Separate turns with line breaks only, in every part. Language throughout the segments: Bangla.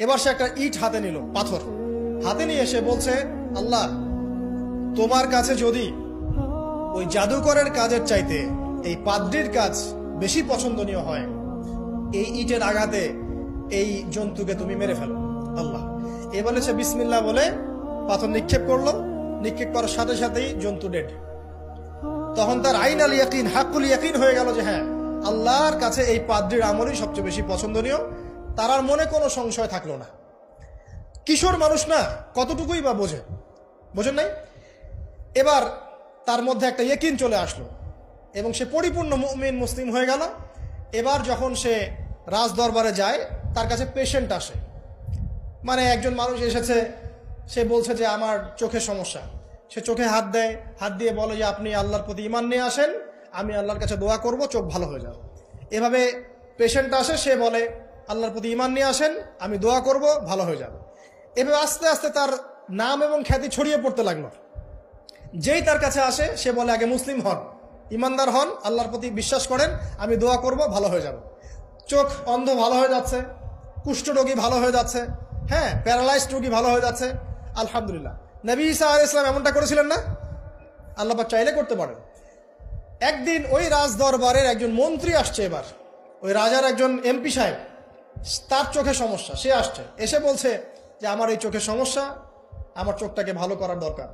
এবার সে একটা ইট হাতে নিল, পাথর হাতে নিয়ে এসে বলছে, আল্লাহ, তোমার কাছে যদি ওই জাদুকরের কাজের চাইতে এই পাদ্রির কাজ বেশি পছন্দনীয় হয়, এই ইটের আঘাতে এই জন্তুকে তুমি মেরে ফেলো আল্লাহ। এ বলেছে বিসমিল্লাহ বলে পাথর নিক্ষেপ করলো, নিক্ষেপ করার সাথে সাথেই জন্তু ডেড। তখন তার আইন আল ইয়াকিন, হাক্কুল ইয়াকিন হয়ে গেল যে হ্যাঁ, আল্লাহর কাছে এই পাদ্রির আমলই সবচেয়ে বেশি পছন্দনীয়। তার আর মনে কোনো সংশয় থাকলো না। কিশোর মানুষ না, কতটুকুই বা বোঝেন নাই। এবার তার মধ্যে একটা ইয়াকিন চলে আসলো এবং সে পরিপূর্ণ মুমিন মুসলিম হয়ে গেল। এবার যখন সে রাজ দরবারে যায়, তার কাছে পেশেন্ট আসে, মানে একজন মানুষ এসেছে, সে বলছে যে আমার চোখের সমস্যা। সে চোখে হাত দেয়, হাত দিয়ে বলে যে আপনি আল্লাহর প্রতি ঈমান নিয়ে আসেন, আমি আল্লাহর কাছে দোয়া করব, চোখ ভালো হয়ে যাবে। এভাবে পেশেন্ট আসে, সে বলে আল্লাহর প্রতি ঈমান নিয়ে আসেন, আমি দোয়া করব, ভালো হয়ে যাবে। এভাবে আস্তে আস্তে তার নাম এবং খ্যাতি ছড়িয়ে পড়তে লাগলো। যেই তার কাছে আসে সে বলে আগে মুসলিম হন, ইমানদার হন, আল্লাহর প্রতি বিশ্বাস করেন, আমি দোয়া করব, ভালো হয়ে যাবে। চোখ অন্ধ ভালো হয়ে যাচ্ছে, কুষ্ঠরোগী ভালো হয়ে যাচ্ছে, হ্যাঁ, প্যারালাইজড রোগী ভালো হয়ে যাচ্ছে, আলহামদুলিল্লাহ। নবী ঈসা আলাইহিস সালাম এমনটা করেছিলেন না? আল্লাহ পাক চাইলে করতে পারেন। একদিন ওই রাজ দরবারের একজন মন্ত্রী আসছে, এবার ওই রাজার একজন এমপি সাহেব, তার চোখে সমস্যা, সে আসছে, এসে বলছে যে আমার এই চোখের সমস্যা, আমার চোখটাকে ভালো করার দরকার,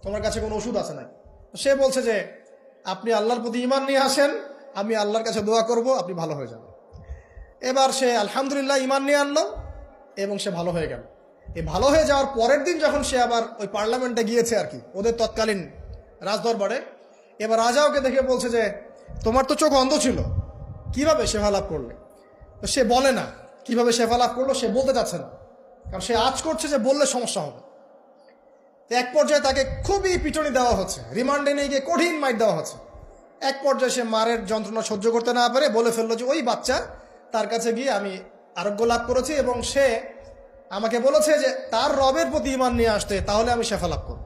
তোমার কাছে কোনো ওষুধ আছে নাকি? সে বলছে যে আপনি আল্লাহর প্রতি ঈমান নিয়ে আসেন, আমি আল্লাহর কাছে দোয়া করব, আপনি ভালো হয়ে যাবেন। এবার সে আলহামদুলিল্লাহ ঈমান নিয়ে আনলো এবং সে ভালো হয়ে গেল। এই ভালো হয়ে যাওয়ার পরের দিন যখন সে আবার ওই পার্লামেন্টে গিয়েছে আর কি, ওদের তৎকালীন রাজদরবারে, এবার রাজা ওকে দেখে বলছে যে তোমার তো চোখ অন্ধ ছিল, কিভাবে শেফা লাভ করলে? তো সে বলে না কিভাবে শেফা লাভ করলো, সে বলতে চাচ্ছে না, কারণ সে আজ করছে যে বললে সমস্যা হবে। এক পর্যায়ে তাকে খুবই পিটুনি দেওয়া হচ্ছে, রিমান্ডে নিয়ে গিয়ে কঠিন মাইর দেওয়া হচ্ছে। এক পর্যায়ে সে মারের যন্ত্রণা সহ্য করতে না পারে বলে ফেললো যে ওই বাচ্চা, তার কাছে গিয়ে আমি আরোগ্য লাভ করেছি এবং সে আমাকে বলেছে যে তার রবের প্রতি ঈমান নিয়ে আসতে, তাহলে আমি শেফা লাভ করব।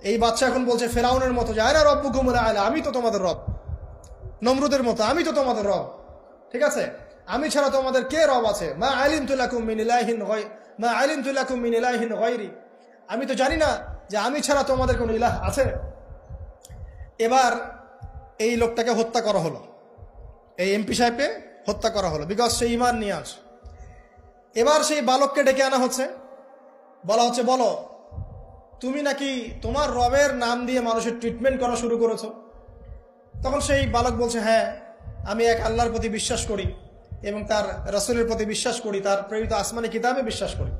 এই বাচ্চা এখন বলছে ফেরাউনের মতো যে আয়না রব্বুকুমুল আ'লা, আমি তো তোমাদের রব, নমরুদের মতো আমি তো তোমাদের রব, ঠিক আছে, আমি ছাড়া তোমাদের কে রব আছে? মা আলিমতু লাকুম মিন ইলাহিন গায়রি, আমি তো জানি না যে আমি ছাড়া তোমাদের কোনো ইলাহ আছে। এবার এই লোকটাকে হত্যা করা হলো, এই এমপি সাহেবকে হত্যা করা হলো, বিকজ সে ঈমান নিয়ে আসে। এবার সেই বালককে ডেকে আনা হচ্ছে, বলা হচ্ছে বলো তুমি নাকি তোমার রবের নাম দিয়ে মানুষের ট্রিটমেন্ট করা শুরু করেছো। তখন সেই বালক বলছে হ্যাঁ, আমি এক আল্লাহর প্রতি বিশ্বাস করি এবং তার রাসূলের প্রতি বিশ্বাস করি, তার প্রেরিত আসমানি কিতাবে বিশ্বাস করি।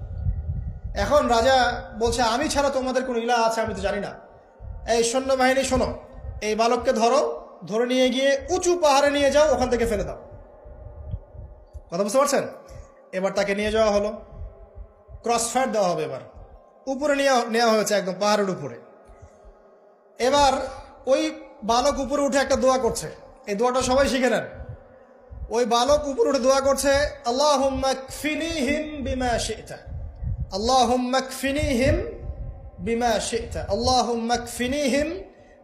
এখন রাজা বলছে আমি ছাড়া তোমাদের কোনো ইলাহ আছে আমি তো জানি না। এই সৈন্যবাহিনী শোনো, এই বালককে ধরো, ধরে নিয়ে গিয়ে উঁচু পাহাড়ে নিয়ে যাও, ওখান থেকে ফেলে দাও। কথা বুঝতে পারছেন? এবার তাকে নিয়ে যাওয়া হলো, ক্রস ফায়ার দেওয়া হবে, এবার উপরে নেওয়া হয়েছে, একদম পাহাড়ের উপরে। এবার ওই বালক উপরে উঠে একটা দোয়া করছে, এই দোয়াটা সবাই শিখে নেন। ওই বালক উপরে উঠে দোয়া করছে আল্লাহুম্মা কফিনিহিম বিমা শি'তা, আল্লাহুম্মা কফিনিহিম বিমা শি'তা, আল্লাহুম্মা কফিনিহিম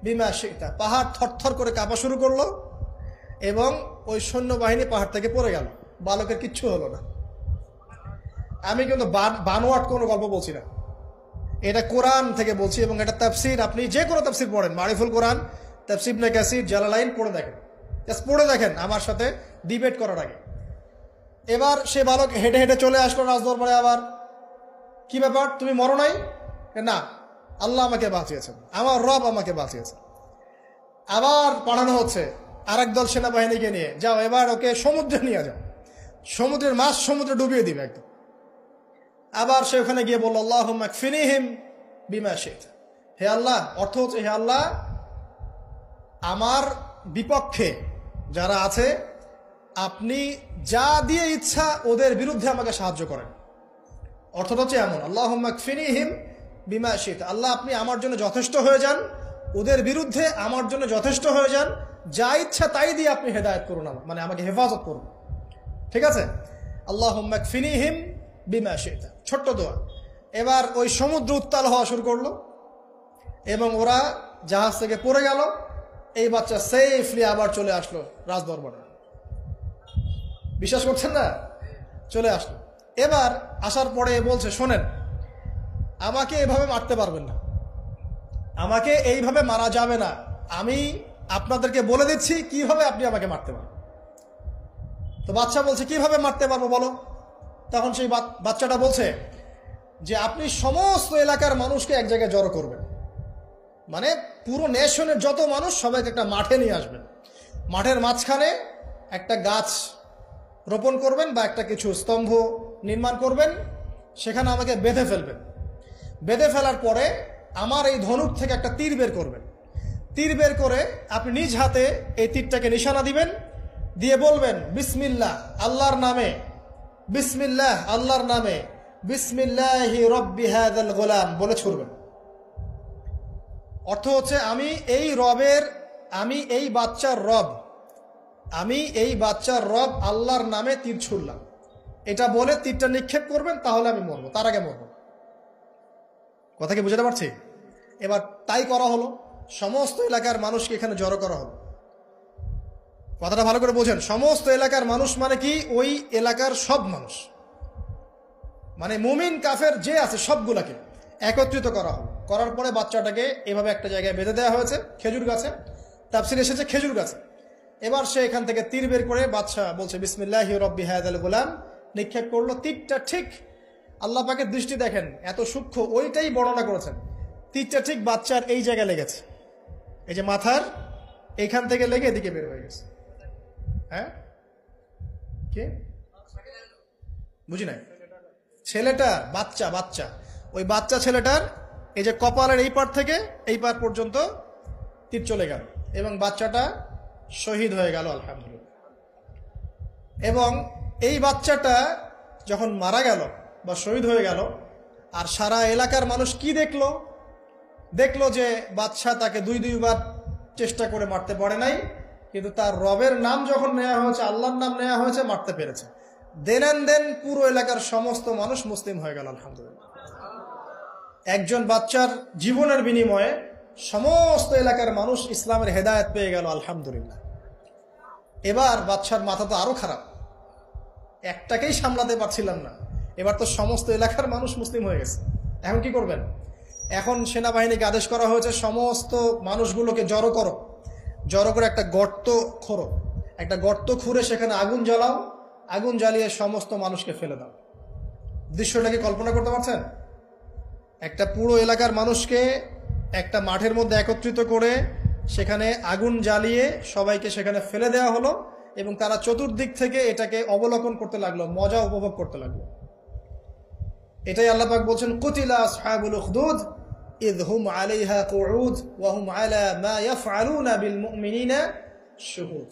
বিমা শি'তা। পাহাড় থরথর করে কাঁপা শুরু করলো এবং ওই সৈন্যবাহিনী পাহাড় থেকে পড়ে গেল, বালকের কিচ্ছু হলো না। আমি কিন্তু বানোয়াট কোনো গল্প বলছি না, এটা কোরআন থেকে বলছি এবং এটা তাফসীর, আপনি যে কোনো তাফসীর পড়েন, মারিফুল কোরআন, তাফসীর ইবনে কাসির, জালালাইন পড়ে দেখেন, জাস্ট পড়ে দেখেন আমার সাথে ডিবেট করার আগে। এবার সে বালক হেঁটে হেঁটে চলে আসলো রাজদরবারে। আবার কি ব্যাপার, তুমি মরো নাই? না, আল্লাহ আমাকে বাঁচিয়েছেন, আমার রব আমাকে বাঁচিয়েছেন। আবার পাঠানো হচ্ছে আরেক দল সেনাবাহিনীকে নিয়ে, যাও এবার ওকে সমুদ্রে নিয়ে যাও, সমুদ্রের মাছ সমুদ্রে ডুবিয়ে দিবে একদম। আবার সে ওখানে গিয়ে বলল আল্লাহুম্মা কফিনিহিম বিমা শি'তা, হে আল্লাহ, অর্থ হচ্ছে হে আল্লাহ, আমার বিপক্ষে যারা আছে আপনি যা দিয়ে ইচ্ছা ওদের বিরুদ্ধে আমাকে সাহায্য করেন। অর্থটা হচ্ছে এমন, আল্লাহুম্মা কফিনিহিম বিমা শি'তা, আল্লাহ আপনি আমার জন্য যথেষ্ট হয়ে যান, ওদের বিরুদ্ধে আমার জন্য যথেষ্ট হয়ে যান, যা ইচ্ছা তাই দিয়ে আপনি হেদায়েত করুন, মানে আমাকে হেফাজত করুন, ঠিক আছে? আল্লাহুম্মা কফিনিহিম বিমা শি'তা, ছোট্ট দোয়া। এবার ওই সমুদ্র উত্তাল হওয়া শুরু করলো এবং ওরা জাহাজ থেকে পড়ে গেল। এই বাচ্চা সেফলি আবার চলে আসলো রাজদরবারে, বিশ্বাস করছেন না? চলে আসলো। এবার আসার পরে বলছে, শোনেন, আমাকে এভাবে মারতে পারবেন না, আমাকে এইভাবে মারা যাবে না, আমি আপনাদেরকে বলে দিচ্ছি কিভাবে আপনি আমাকে মারতে পারবেন। তো বাচ্চা বলছে, কিভাবে মারতে পারবো বলো। তখন সেই বাচ্চাটা বলছে যে আপনি সমস্ত এলাকার মানুষকে এক জায়গায় জড়ো করবেন, মানে পুরো নেশনের যত মানুষ সবাইকে একটা মাঠে নিয়ে আসবেন, মাঠের মাঝখানে একটা গাছ রোপণ করবেন বা একটা কিছু স্তম্ভ নির্মাণ করবেন, সেখানে আমাকে বেঁধে ফেলবেন। বেঁধে ফেলার পরে আমার এই ধনুক থেকে একটা তীর বের করবেন, তীর বের করে আপনি নিজ হাতে এই তীরটাকে নিশানা দিবেন, দিয়ে বলবেন বিসমিল্লাহ আল্লাহর নামে, বিসমিল্লাহ আল্লাহর নামে, বিসমিল্লাহি রব্বি হাযাল গোলাম বলে ছুড়বেন। অর্থ হচ্ছে আমি এই রবের, আমি এই বাচ্চার রব, আমি এই বাচ্চার রব আল্লাহর নামে তীর ছুড়লাম, এটা বলে তীরটা নিক্ষেপ করবেন, তাহলে আমি মরবো, তার আগে মরবো। কথা কি বুঝতে পারছি? এবার তাই করা হলো, সমস্ত এলাকার মানুষকে এখানে জড়ো করা হলো। কথাটা ভালো করে বোঝেন, সমস্ত এলাকার মানুষ মানে কি? ওই এলাকার সব মানুষ, মানে মুমিন কাফের যে আছে সবগুলাকে একত্রিত করা হলো। করার পরে বাচ্চাটাকে এভাবে একটা জায়গায় বেঁধে দেওয়া হয়েছে, খেজুর গাছে, তাফসীরে এসেছে খেজুর গাছে। এবার সে এখান থেকে তীর বের করে, বাচ্চা বলছে বিসমিল্লাহি রব্বি হাযাল গোলাম, নিক্ষেপ করলো। তীরটা ঠিক, আল্লাহ পাকের দৃষ্টি দেখেন এত সূক্ষ্ম, ওইটাই বর্ণনা করেছেন। তীরটা ঠিক বাচ্চার এই জায়গায় লেগেছে, এই যে মাথার এইখান থেকে লেগে এদিকে বের হয়ে গেছে। হ্যাঁ, কে বুঝি নাই? ছেলেটা, বাচ্চা, বাচ্চা, ওই বাচ্চা ছেলেটার এই যে কপালের এই পার থেকে এই পার পর্যন্ত তীর চলে গেল এবং বাচ্চাটা শহীদ হয়ে গেল, আলহামদুলিল্লাহ। এবং এই বাচ্চাটা যখন মারা গেল বা শহীদ হয়ে গেল, আর সারা এলাকার মানুষ কি দেখলো? দেখলো যে বাচ্চা তাকে দুইবার চেষ্টা করে মারতে পারে নাই, কিন্তু তার রবের নাম যখন নেওয়া হয়েছে, আল্লাহর নাম নেওয়া হয়েছে, মারতে পেরেছে। দেন পুরো এলাকার সমস্ত মানুষ মুসলিম হয়ে গেল, আলহামদুলিল্লাহ। একজন বাচ্চার জীবনের বিনিময়ে সমস্ত এলাকার মানুষ ইসলামের হেদায়েত পেয়ে গেল, আলহামদুলিল্লাহ। এবার বাচ্চার মাথা তো আরো খারাপ, একটাকেই সামলাতে পারছিলাম না, এবার তো সমস্ত এলাকার মানুষ মুসলিম হয়ে গেছে। এখন কি করবেন? এখন সেনাবাহিনীকে আদেশ করা হয়েছে সমস্ত মানুষগুলোকে জড়ো করো, জড়ো করে একটা গর্ত খোঁড়ো, একটা গর্ত খুঁড়ে সেখানে আগুন জ্বালাও, আগুন জ্বালিয়ে সমস্ত মানুষকে ফেলে দাও। দৃশ্যটাকে কল্পনা করতে পারছেন? একটা পুরো এলাকার মানুষকে একটা মাঠের মধ্যে একত্রিত করে সেখানে আগুন জ্বালিয়ে সবাইকে সেখানে ফেলে দেওয়া হলো এবং তারা চতুর্দিক থেকে এটাকে অবলোকন করতে লাগলো, মজা উপভোগ করতে লাগলো। এটাই আল্লাহ পাক বলছেন, কুতিলা আসহাবুল উখদুদ ইয হুম আলাইহা কুউদ ওয়া হুম আলা মা ইয়াফআলুনা বিল মুমিনিনা শুহুদ।